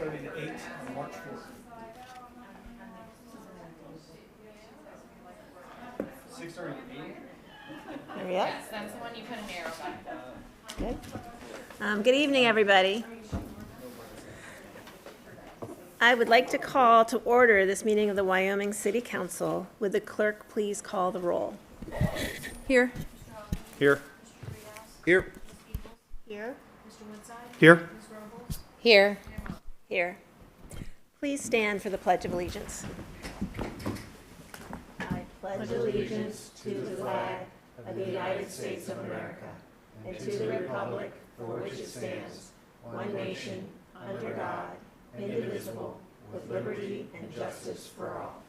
starting at 8 on March 4th. 6:30 to 8. There we go. Yes, that's the one you put an arrow by. Good. Good evening, everybody. I would like to call to order this meeting of the Wyoming City Council. Would the clerk please call the roll? Here. Here. Here. Here. Here. Here. Here. Please stand for the Pledge of Allegiance. I pledge allegiance to the flag of the United States of America and to the republic for which it stands, one nation, under God, indivisible, with liberty and justice for all.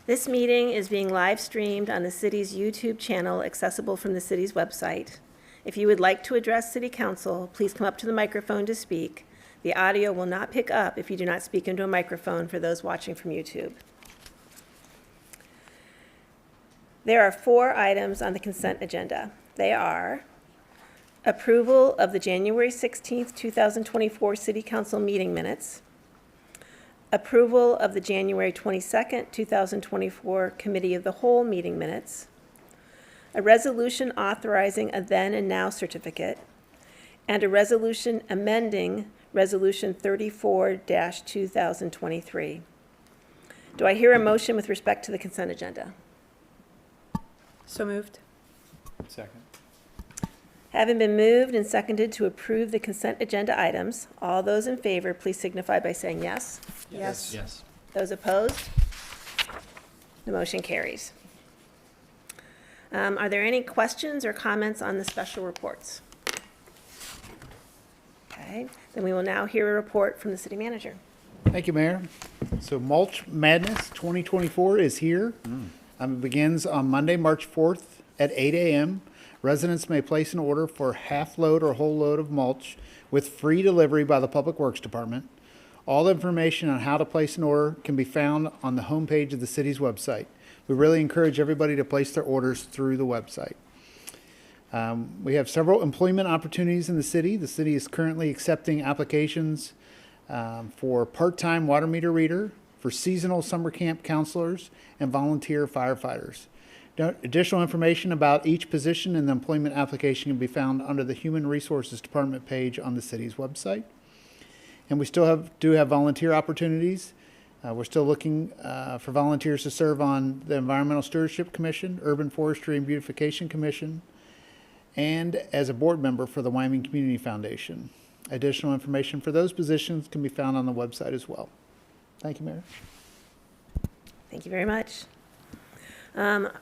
This meeting is being live streamed on the city's YouTube channel, accessible from the city's website. If you would like to address City Council, please come up to the microphone to speak. The audio will not pick up if you do not speak into a microphone for those watching from YouTube. There are 4 items on the consent agenda. They are approval of the January 16th, 2024 City Council meeting minutes, approval of the January 22nd, 2024 Committee of the Whole meeting minutes, a resolution authorizing a then and now certificate, and a resolution amending Resolution 34-2023. Do I hear a motion with respect to the consent agenda? So moved. Second. Having been moved and seconded to approve the consent agenda items, all those in favor, please signify by saying yes. Yes. Those opposed? The motion carries. Are there any questions or comments on the special reports? Okay, then we will now hear a report from the city manager. Thank you, Mayor. So Mulch Madness 2024 is here. It begins on Monday, March 4th at 8 a.m. Residents may place an order for half load or whole load of mulch with free delivery by the Public Works Department. All information on how to place an order can be found on the homepage of the city's website. We really encourage everybody to place their orders through the website. We have several employment opportunities in the city. The city is currently accepting applications for part-time water meter reader, for seasonal summer camp counselors, and volunteer firefighters. Additional information about each position and the employment application can be found under the Human Resources Department page on the city's website. And we still do have volunteer opportunities. We're still looking for volunteers to serve on the Environmental Stewardship Commission, Urban Forestry and Beautification Commission, and as a board member for the Wyoming Community Foundation. Additional information for those positions can be found on the website as well. Thank you, Mayor. Thank you very much. Are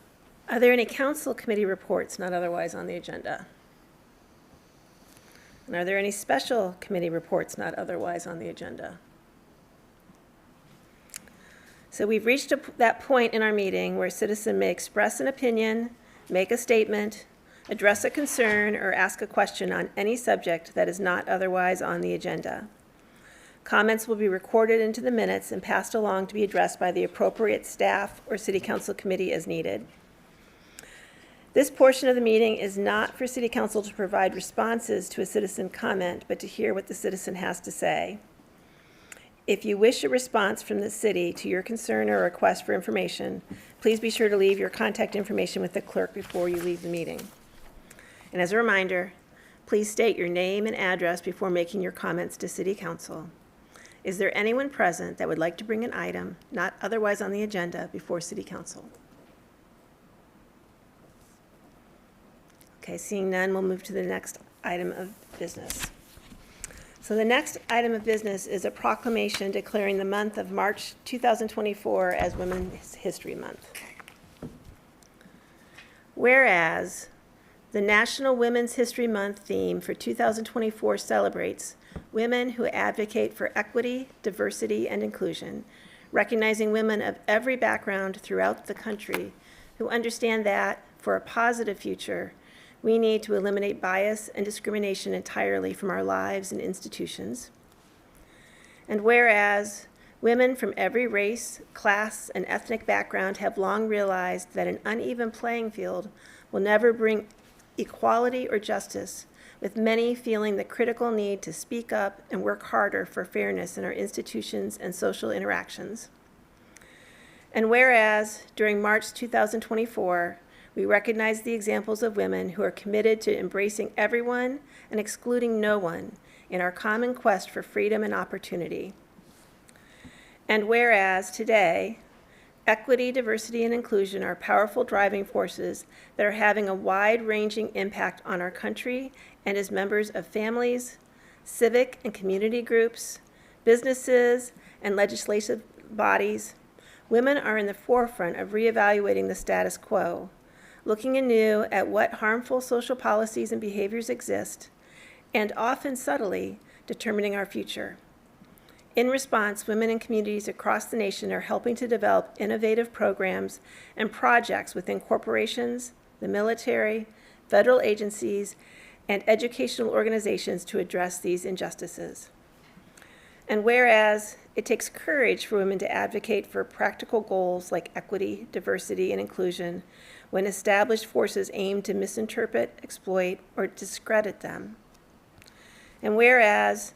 there any council committee reports not otherwise on the agenda? And are there any special committee reports not otherwise on the agenda? So we've reached that point in our meeting where a citizen may express an opinion, make a statement, address a concern, or ask a question on any subject that is not otherwise on the agenda. Comments will be recorded into the minutes and passed along to be addressed by the appropriate staff or city council committee as needed. This portion of the meeting is not for city council to provide responses to a citizen comment, but to hear what the citizen has to say. If you wish a response from the city to your concern or request for information, please be sure to leave your contact information with the clerk before you leave the meeting. And as a reminder, please state your name and address before making your comments to city council. Is there anyone present that would like to bring an item not otherwise on the agenda before city council? Okay, seeing none, we'll move to the next item of business. So the next item of business is a proclamation declaring the month of March 2024 as Women's History Month. Whereas the National Women's History Month theme for 2024 celebrates women who advocate for equity, diversity, and inclusion, recognizing women of every background throughout the country who understand that, for a positive future, we need to eliminate bias and discrimination entirely from our lives and institutions. And whereas women from every race, class, and ethnic background have long realized that an uneven playing field will never bring equality or justice, with many feeling the critical need to speak up and work harder for fairness in our institutions and social interactions. And whereas during March 2024, we recognize the examples of women who are committed to embracing everyone and excluding no one in our common quest for freedom and opportunity. And whereas today, equity, diversity, and inclusion are powerful driving forces that are having a wide-ranging impact on our country and as members of families, civic and community groups, businesses, and legislative bodies, women are in the forefront of reevaluating the status quo, looking anew at what harmful social policies and behaviors exist, and often subtly determining our future. In response, women in communities across the nation are helping to develop innovative programs and projects within corporations, the military, federal agencies, and educational organizations to address these injustices. And whereas it takes courage for women to advocate for practical goals like equity, diversity, and inclusion when established forces aim to misinterpret, exploit, or discredit them. And whereas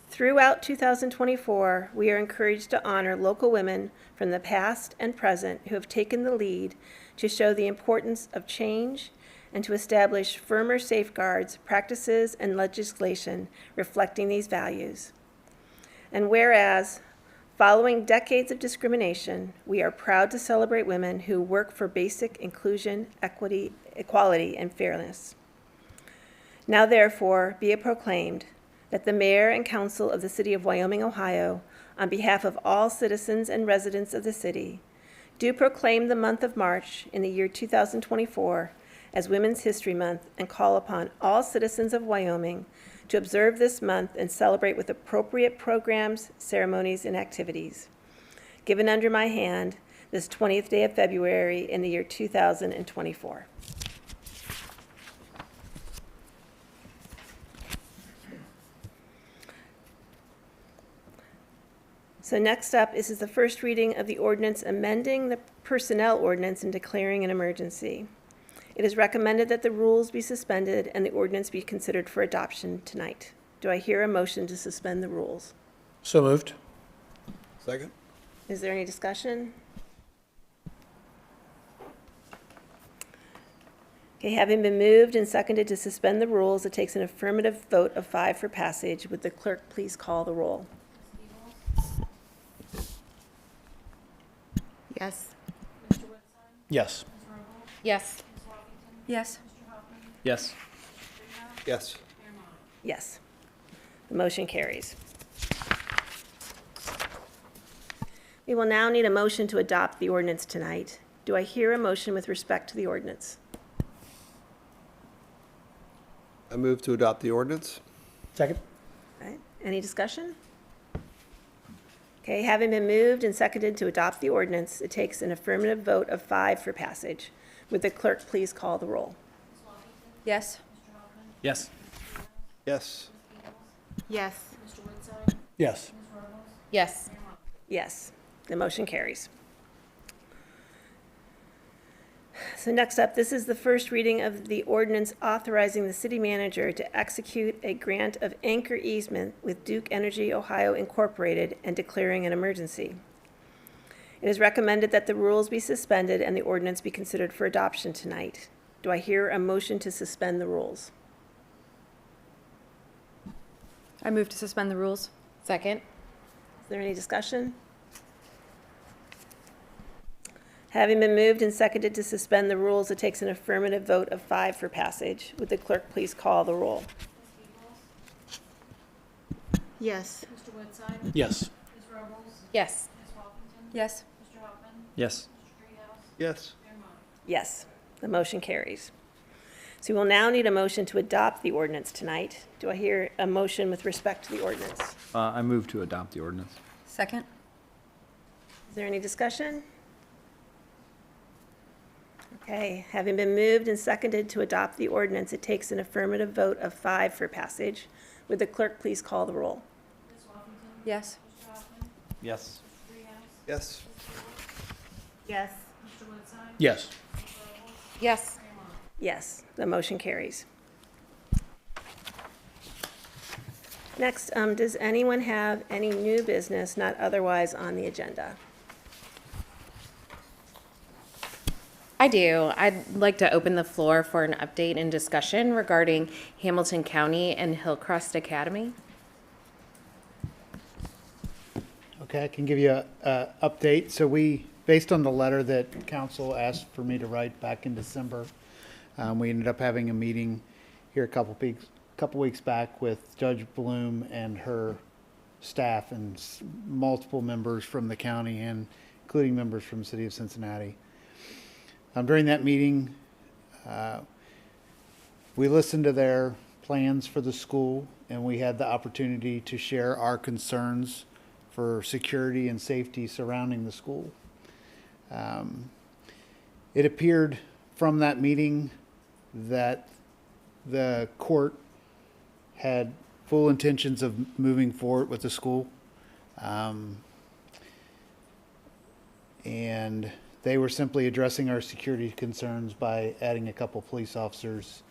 throughout 2024, we are encouraged to honor local women from the past and present who have taken the lead to show the importance of change and to establish firmer safeguards, practices, and legislation reflecting these values. And whereas, following decades of discrimination, we are proud to celebrate women who work for basic inclusion, equity, equality, and fairness. Now therefore, be it proclaimed that the Mayor and Council of the City of Wyoming, Ohio, on behalf of all citizens and residents of the city, do proclaim the month of March in the year 2024 as Women's History Month and call upon all citizens of Wyoming to observe this month and celebrate with appropriate programs, ceremonies, and activities. Given under my hand this 20th day of February in the year 2024. So next up is the first reading of the ordinance amending the personnel ordinance and declaring an emergency. It is recommended that the rules be suspended and the ordinance be considered for adoption tonight. Do I hear a motion to suspend the rules? So moved. Second? Is there any discussion? Okay, having been moved and seconded to suspend the rules, it takes an affirmative vote of 5 for passage. Would the clerk please call the roll? Yes. Yes. Yes. Yes. Yes. Yes. Yes. The motion carries. We will now need a motion to adopt the ordinance tonight. Do I hear a motion with respect to the ordinance? I move to adopt the ordinance. Second. All right. Any discussion? Okay, having been moved and seconded to adopt the ordinance, it takes an affirmative vote of 5 for passage. Would the clerk please call the roll? Yes. Yes. Yes. Yes. Yes. Yes. Yes, the motion carries. So next up, this is the first reading of the ordinance authorizing the city manager to execute a grant of anchor easement with Duke Energy Ohio Incorporated and declaring an emergency. It is recommended that the rules be suspended and the ordinance be considered for adoption tonight. Do I hear a motion to suspend the rules? I move to suspend the rules. Second. Is there any discussion? Having been moved and seconded to suspend the rules, it takes an affirmative vote of 5 for passage. Would the clerk please call the roll? Yes. Yes. Yes. Yes. Yes. Yes. Yes, the motion carries. So we will now need a motion to adopt the ordinance tonight. Do I hear a motion with respect to the ordinance? I move to adopt the ordinance. Second. Is there any discussion? Okay, having been moved and seconded to adopt the ordinance, it takes an affirmative vote of 5 for passage. Would the clerk please call the roll? Yes. Yes. Yes. Yes. Yes. Yes. Yes, the motion carries. Next, does anyone have any new business not otherwise on the agenda? I do. I'd like to open the floor for an update and discussion regarding Hamilton County and Hillcrest Academy. Okay, I can give you a update. So based on the letter that council asked for me to write back in December, we ended up having a meeting here a couple weeks back with Judge Bloom and her staff and multiple members from the county and including members from the city of Cincinnati. During that meeting, we listened to their plans for the school, and we had the opportunity to share our concerns for security and safety surrounding the school. It appeared from that meeting that the court had full intentions of moving forward with the school. And they were simply addressing our security concerns by adding a couple police officers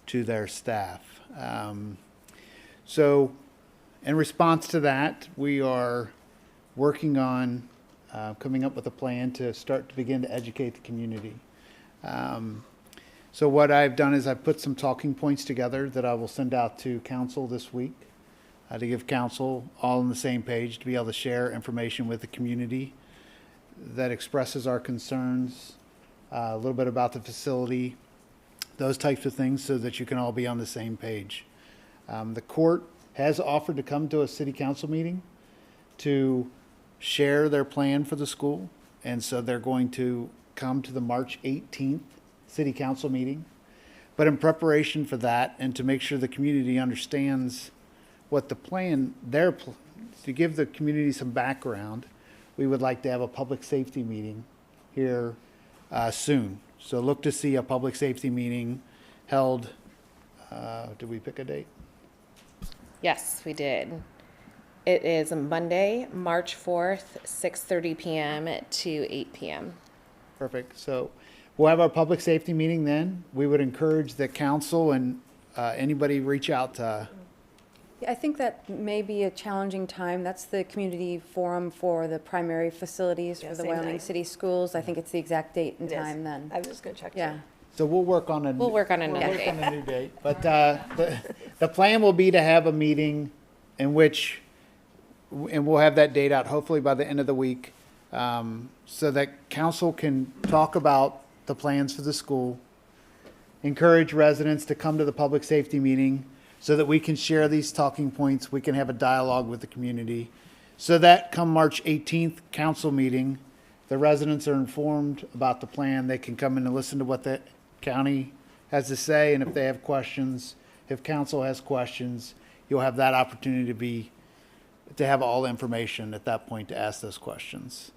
to their staff. So in response to that, we are working on coming up with a plan to start to begin to educate the community. So what I've done is I've put some talking points together that I will send out to council this week to give council all on the same page to be able to share information with the community that expresses our concerns, a little bit about the facility, those types of things, so that you can all be on the same page. The court has offered to come to a city council meeting to share their plan for the school, and so they're going to come to the March 18th city council meeting. But in preparation for that, and to make sure the community understands what the plan, to give the community some background, we would like to have a public safety meeting here soon. So look to see a public safety meeting held, did we pick a date? Yes, we did. It is Monday, March 4th, 6:30 p.m. to 8 p.m. Perfect. So we'll have our public safety meeting then. We would encourage the council and anybody reach out to. Yeah, I think that may be a challenging time. That's the community forum for the primary facilities Yeah, for the same Wyoming night. City Schools. I think it's the exact date and It is. time then. I was just going to check. Yeah. So we'll work on a. We'll work on we'll another work on date. a new date. But the plan will be to have a meeting in which, and we'll have that date out hopefully by the end of the week, so that council can talk about the plans for the school, encourage residents to come to the public safety meeting so that we can share these talking points, we can have a dialogue with the community, so that come March 18th council meeting, the residents are informed about the plan, they can come in and listen to what the county has to say, and if they have questions, if council has questions, you'll have that opportunity to have all the information at that point to ask those questions.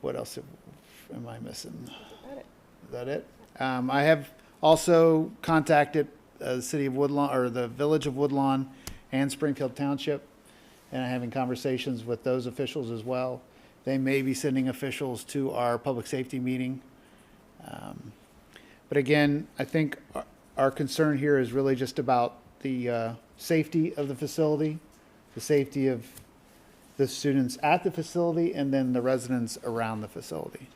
What else am I missing? Is that it? I have also contacted the city of Woodlawn, or the village of Woodlawn and Springfield Township, and I'm having conversations with those officials as well. They may be sending officials to our public safety meeting. But again, I think our concern here is really just about the safety of the facility, the safety of the students at the facility, and then the residents around the facility.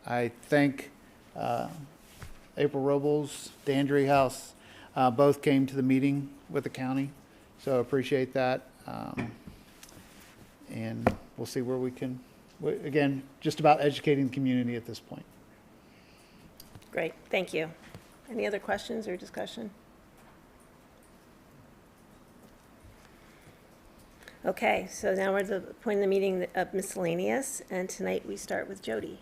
I thank April Robles, Dan House, both came to the meeting with the county, so I appreciate that. And we'll see where we can, again, just about educating the community at this point. Great, thank you. Any other questions or discussion? Okay, so now we're at the point in the meeting of miscellaneous, and tonight we start with Jody.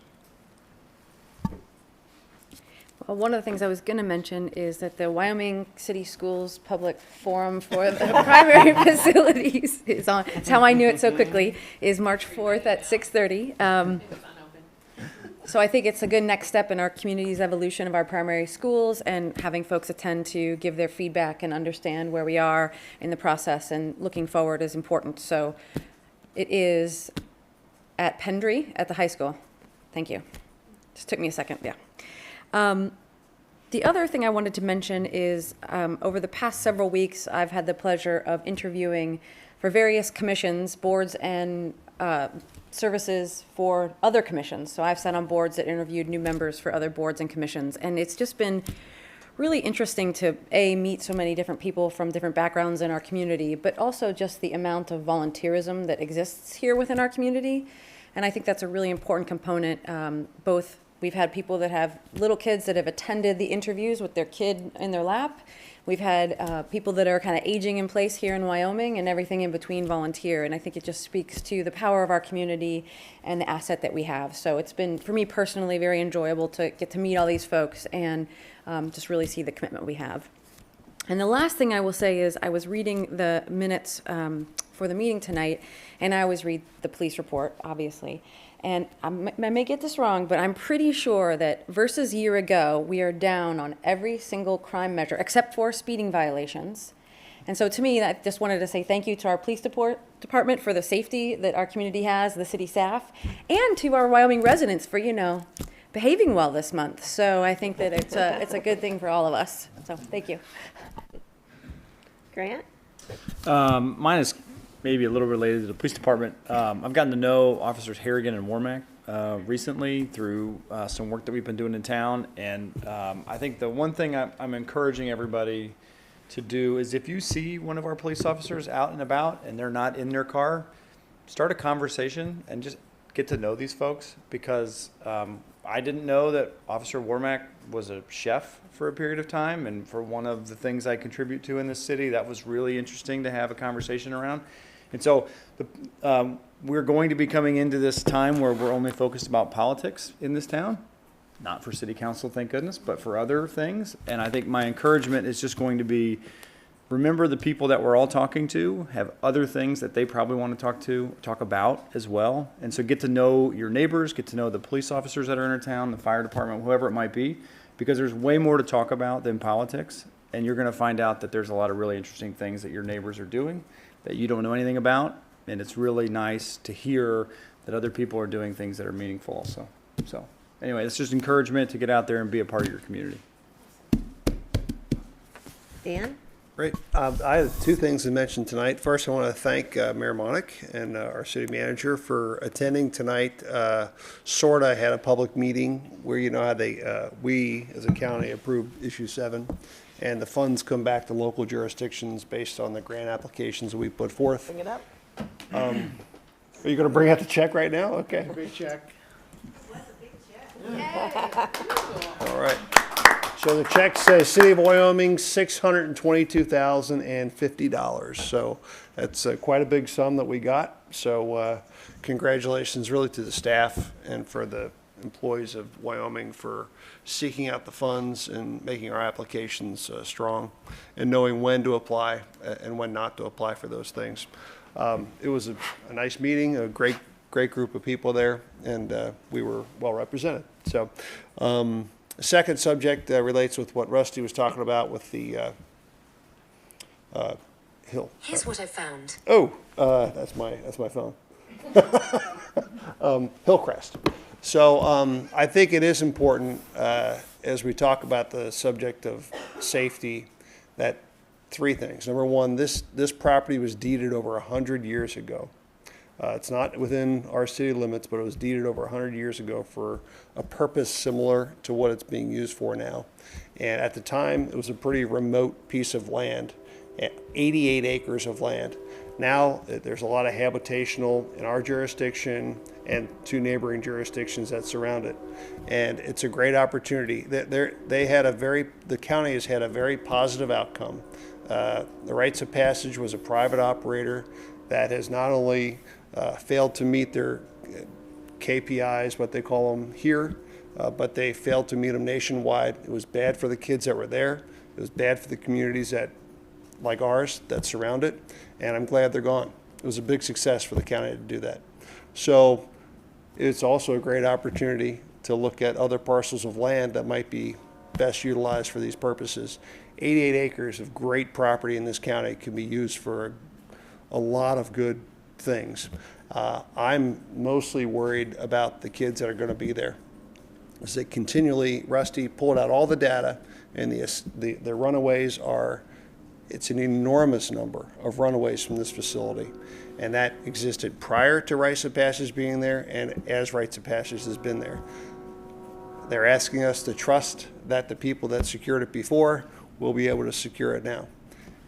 Well, one of the things I was going to mention is that the Wyoming City Schools Public Forum for the primary facilities is on, that's how I knew it so quickly, is March 4th at 6:30. So I think it's a good next step in our community's evolution of our primary schools, and having folks attend to give their feedback and understand where we are in the process, and looking forward is important. So it is at Pendry at the high school. Thank you. Just took me a second, yeah. The other thing I wanted to mention is over the past several weeks, I've had the pleasure of interviewing for various commissions, boards, and services for other commissions. So I've sat on boards that interviewed new members for other boards and commissions, and it's just been really interesting to, meet so many different people from different backgrounds in our community, but also just the amount of volunteerism that exists here within our community. And I think that's a really important component. Both, we've had people that have little kids that have attended the interviews with their kid in their lap. We've had people that are kind of aging in place here in Wyoming, and everything in between volunteer. And I think it just speaks to the power of our community and the asset that we have. So it's been, for me personally, very enjoyable to get to meet all these folks and just really see the commitment we have. And the last thing I will say is I was reading the minutes for the meeting tonight, and I always read the police report, obviously. And I may get this wrong, but I'm pretty sure that versus a year ago, we are down on every single crime measure, except for speeding violations. And so to me, I just wanted to say thank you to our police department for the safety that our community has, the city staff, and to our Wyoming residents for, behaving well this month. So I think that it's a good thing for all of us. So thank you. Grant? Mine is maybe a little related to the police department. I've gotten to know Officers Harrigan and Warmack recently through some work that we've been doing in town. And I think the one thing I'm encouraging everybody to do is if you see one of our police officers out and about and they're not in their car, start a conversation and just get to know these folks, because I didn't know that Officer Warmack was a chef for a period of time, and for one of the things I contribute to in this city, that was really interesting to have a conversation around. And so we're going to be coming into this time where we're only focused about politics in this town, not for city council, thank goodness, but for other things. And I think my encouragement is just going to be, remember the people that we're all talking to have other things that they probably want to talk about as well. And so get to know your neighbors, get to know the police officers that are in our town, the fire department, whoever it might be, because there's way more to talk about than politics. And you're going to find out that there's a lot of really interesting things that your neighbors are doing that you don't know anything about. And it's really nice to hear that other people are doing things that are meaningful. So anyway, it's just encouragement to get out there and be a part of your community. Dan? Great. I have two things to mention tonight. First, I want to thank Mayor Monick and our city manager for attending tonight. SORTA had a public meeting where how we as a county approved issue 7, and the funds come back to local jurisdictions based on the grant applications that we put forth. Bring it up. Are you going to bring out the check right now? Okay. Big check. All right. So the check says City of Wyoming, $622,050. So that's quite a big sum that we got. So congratulations really to the staff and for the employees of Wyoming for seeking out the funds and making our applications strong and knowing when to apply and when not to apply for those things. It was a nice meeting, a great group of people there, and we were well represented. So. The second subject relates with what Rusty was talking about with the hill. Here's what I found. Oh, that's my phone. Hillcrest. So I think it is important as we talk about the subject of safety that three things. Number one, this property was deeded over 100 years ago. It's not within our city limits, but it was deeded over 100 years ago for a purpose similar to what it's being used for now. And at the time, it was a pretty remote piece of land, 88 acres of land. Now, there's a lot of habitational in our jurisdiction and 2 neighboring jurisdictions that surround it. And it's a great opportunity. The county has had a very positive outcome. The Rites of Passage was a private operator that has not only failed to meet their KPIs, what they call them here, but they failed to meet them nationwide. It was bad for the kids that were there. It was bad for the communities like ours that surround it, and I'm glad they're gone. It was a big success for the county to do that. So it's also a great opportunity to look at other parcels of land that might be best utilized for these purposes. 88 acres of great property in this county can be used for a lot of good things. I'm mostly worried about the kids that are going to be there. As they continually, Rusty pulled out all the data, and the runaways are, it's an enormous number of runaways from this facility. And that existed prior to rites of passage being there and as rites of passage has been there. They're asking us to trust that the people that secured it before will be able to secure it now.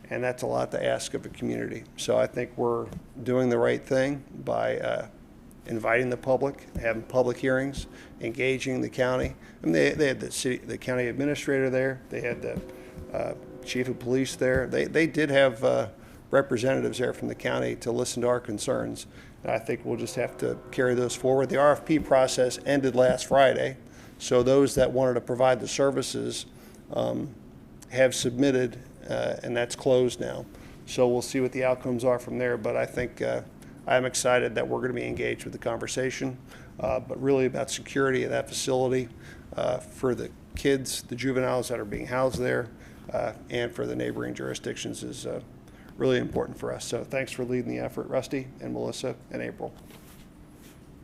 And that's a lot to ask of a community. So I think we're doing the right thing by inviting the public, having public hearings, engaging the county. And they had the county administrator there. They had the chief of police there. They did have representatives there from the county to listen to our concerns. And I think we'll just have to carry those forward. The RFP process ended last Friday. So those that wanted to provide the services have submitted, and that's closed now. So we'll see what the outcomes are from there. But I think I'm excited that we're going to be engaged with the conversation, but really about security of that facility for the kids, the juveniles that are being housed there, and for the neighboring jurisdictions is really important for us. So thanks for leading the effort, Rusty and Melissa and April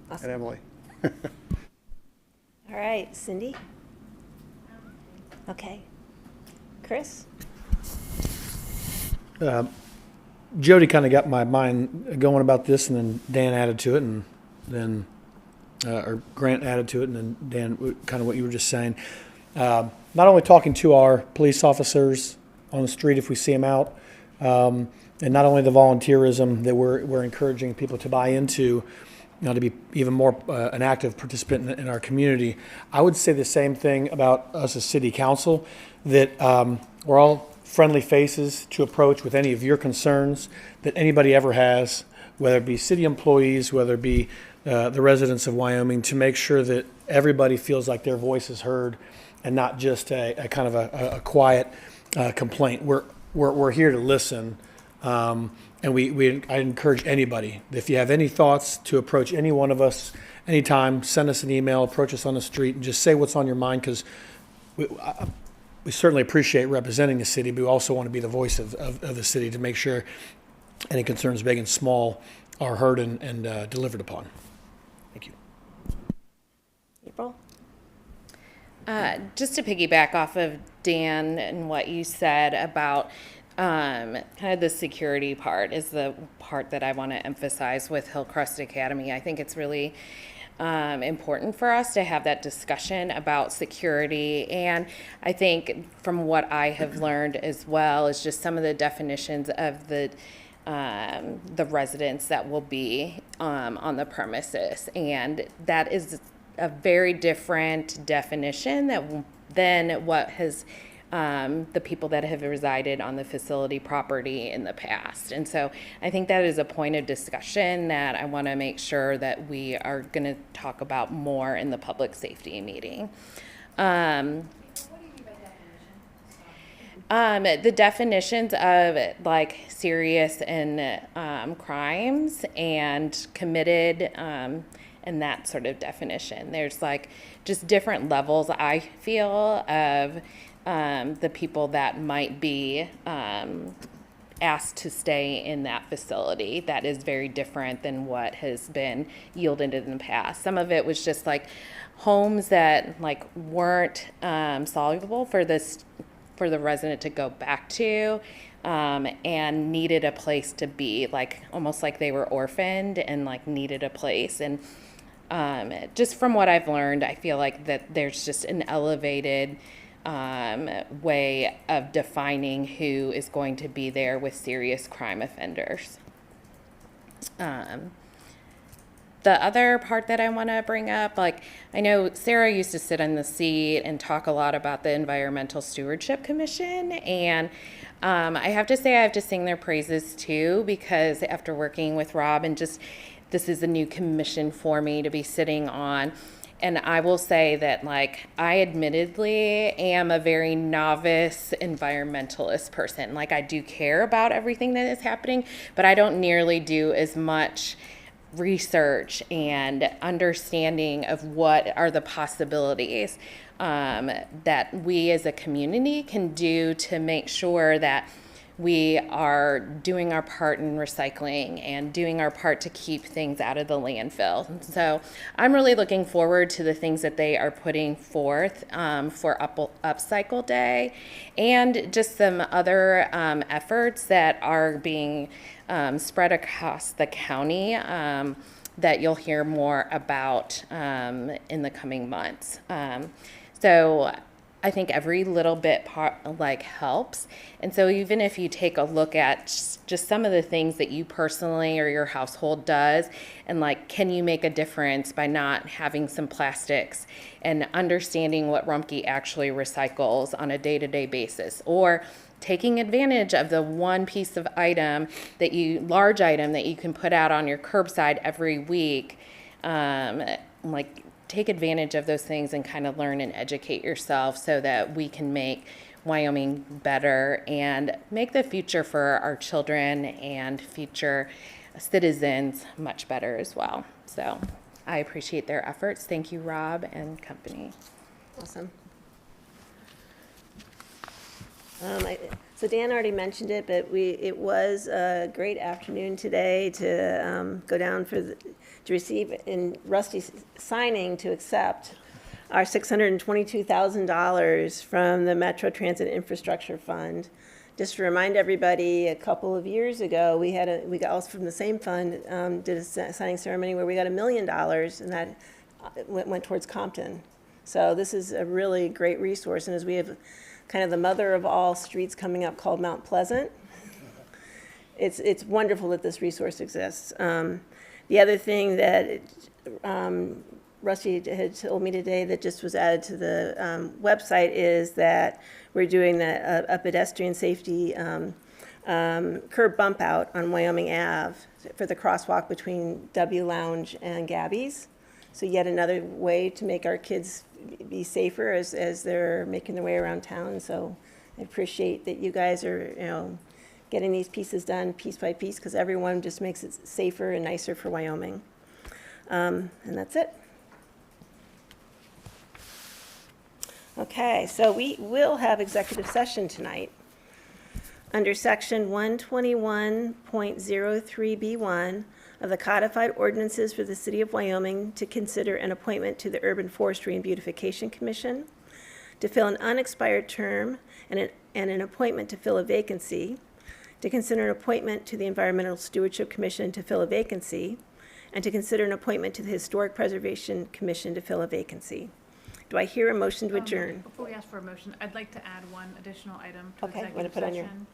and Emily. All right, Cindy? Okay. Chris? Jody kind of got my mind going about this, and then Dan added to it, and then or Grant added to it, and then Dan, kind of what you were just saying. Not only talking to our police officers on the street if we see them out, and not only the volunteerism that we're encouraging people to buy into, to be even more an active participant in our community. I would say the same thing about us as city council, that we're all friendly faces to approach with any of your concerns that anybody ever has, whether it be city employees, whether it be the residents of Wyoming, to make sure that everybody feels like their voice is heard and not just a kind of a quiet complaint. We're here to listen. And I encourage anybody, if you have any thoughts, to approach any one of us anytime. Send us an email, approach us on the street, and just say what's on your mind, because we certainly appreciate representing the city, but we also want to be the voice of the city to make sure any concerns, big and small, are heard and delivered upon. Thank you. April? Just to piggyback off of Dan and what you said about kind of the security part is the part that I want to emphasize with Hillcrest Academy. I think it's really important for us to have that discussion about security. And I think from what I have learned as well is just some of the definitions of the residents that will be on the premises. And that is a very different definition than what has the people that have resided on the facility property in the past. And so I think that is a point of discussion that I want to make sure that we are going to talk about more in the public safety meeting. The definitions of like serious and crimes and committed and that sort of definition. There's like just different levels, I feel, of the people that might be asked to stay in that facility. That is very different than what has been yielded in the past. Some of it was just like homes that like weren't soluble for the resident to go back to, and needed a place to be, like almost like they were orphaned and like needed a place. And just from what I've learned, I feel like that there's just an elevated way of defining who is going to be there with serious crime offenders. The other part that I want to bring up, like I know Sarah used to sit in the seat and talk a lot about the Environmental Stewardship Commission, and I have to say I have to sing their praises too, because after working with Rob and just this is a new commission for me to be sitting on. And I will say that, like, I admittedly am a very novice environmentalist person. Like, I do care about everything that is happening, but I don't nearly do as much research and understanding of what are the possibilities that we as a community can do to make sure that we are doing our part in recycling and doing our part to keep things out of the landfill. And so I'm really looking forward to the things that they are putting forth for Upcycle Day, and just some other efforts that are being spread across the county that you'll hear more about in the coming months. So I think every little bit helps. And so even if you take a look at just some of the things that you personally or your household does, and can you make a difference by not having some plastics, and understanding what Rumpke actually recycles on a day-to-day basis, or taking advantage of the one piece of large item that you can put out on your curbside every week, take advantage of those things and kind of learn and educate yourself so that we can make Wyoming better and make the future for our children and future citizens much better as well. So I appreciate their efforts. Thank you, Rob and company. Awesome. So Dan already mentioned it, but it was a great afternoon today to go down to receive in Rusty's signing to accept our $622,000 from the Metro Transit Infrastructure Fund. Just to remind everybody, a couple of years ago, we got also from the same fund, did a signing ceremony where we got $1 million, and that went towards Compton. So this is a really great resource, and as we have kind of the mother of all streets coming up called Mount Pleasant, it's wonderful that this resource exists. The other thing that Rusty had told me today that just was added to the website is that we're doing a pedestrian safety curb bump out on Wyoming Ave for the crosswalk between W Lounge and Gabby's. So yet another way to make our kids be safer as they're making their way around town. So I appreciate that you guys are, getting these pieces done piece by piece, because everyone just makes it safer and nicer for Wyoming. And that's it. Okay, so we will have executive session tonight. Under section 121.03B1 of the codified ordinances for the city of Wyoming, to consider an appointment to the Urban Forestry and Beautification Commission, to fill an unexpired term, and an appointment to fill a vacancy, to consider an appointment to the Environmental Stewardship Commission to fill a vacancy, and to consider an appointment to the Historic Preservation Commission to fill a vacancy. Do I hear a motion to adjourn? Before we ask for a motion, I'd like to add one additional item to Okay, executive put on your- session.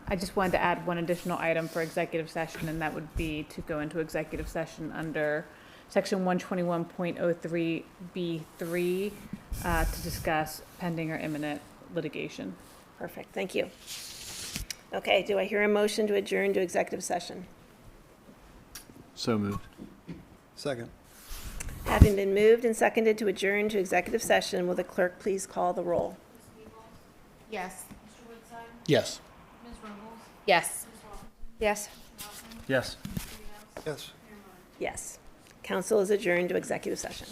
I just wanted to add one additional item for executive session, and that would be to go into executive session under section 121.03B3 to discuss pending or imminent litigation. Perfect, thank you. Okay, do I hear a motion to adjourn to executive session? So moved. Second. Having been moved and seconded to adjourn to executive session, will the clerk please call the roll? Yes. Yes. Yes. Yes. Yes. Yes. Yes. Council is adjourned to executive session.